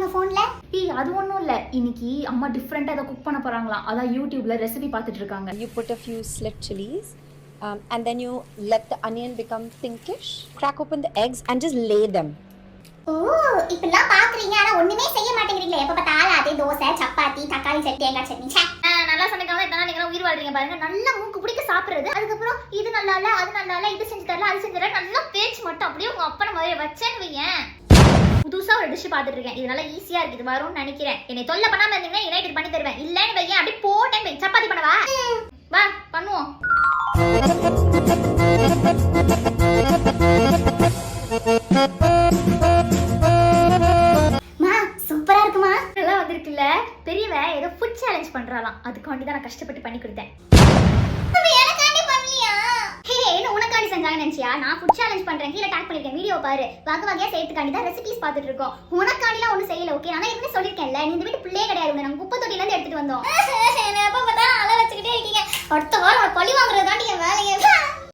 பார்க்குறாங்க ஃபோன்ல? அது ஒன்றும் இல்லை, இன்னைக்கு அம்மா டிஃப்ரெண்ட்டாக ஏதோ குக் பண்ண போகிறாங்களாம். அதான் யூடியூப்ல ரெசிபி பார்த்துட்டு இருக்காங்க. You put a few slit chilies and then you let the onion become pinkish. Crack open the eggs and just lay them. ஓ, இப்பெல்லாம் பாக்குறீங்க, ஆனா ஒண்ணுமே செய்ய மாட்டேங்கிறீங்களே. எப்ப பார்த்தாலும் அதே தோசை, சப்பாத்தி, தக்காளி சட்னி, தேங்காய் சட்னி. நல்லா சமைக்காம இதெல்லாம் நீங்க உயிர் வாழ்றீங்க பாருங்க. நல்லா மூக்கு பிடிக்க சாப்பிடுறது, அதுக்கப்புறம் இது நல்லா இல்ல, அது நல்லா இல்ல, இது செஞ்சு தரல, அது செஞ்சு தரல, நல்லா பேச்சு மட்டும் அப்படியே உங்க அப்பன மாதிரி வச்சேன்னு வையேன். புதுசா ஒரு டிஷ் பார்த்துட்டு இருக்கேன், இது நல்லா ஈஸியா இருக்கு, இது வரும்னு நினைக்கிறேன். என்னை தொல்லை பண்ணாம இருந்தீங்கன்னா யுனைடெட் பண்ணி தருவேன். இல்லன்னு வையேன், அப்படியே போட்டேன். சப்பாத்தி பண்ணவா? வா பண்ணுவோம். சூப்பரா இருக்குமா? நல்லா வந்திருக்குல்ல. பெரியவ ஏதோ ஃபுட் சேலஞ்ச் பண்றாளாம், அதுக்காண்டி தான் நான் கஷ்டப்பட்டு பண்ணி கொடுத்தேன். எனக்காண்டி பண்ணலையா? ஹே, என்ன உனக்காண்டி செஞ்சாங்கன்னு நினைச்சியா? நான் ஃபுட் சேலஞ்ச் பண்றேன், கீழே டேக் பண்ணிருக்கேன், வீடியோ பாரு. வகை வகையா செய்யறதுக்காண்டி தான் ரெசிபிஸ் பார்த்துட்டு இருக்கோம். உனக்காண்டிலாம் ஒன்றும் செய்யல. ஓகே, நான் ஏற்கனவே சொல்லியிருக்கேன்ல, நீ இந்த வீட்டு பிள்ளையே கிடையாது, நாங்கள் குப்பை தொட்டில இருந்து எடுத்துட்டு வந்தோம்.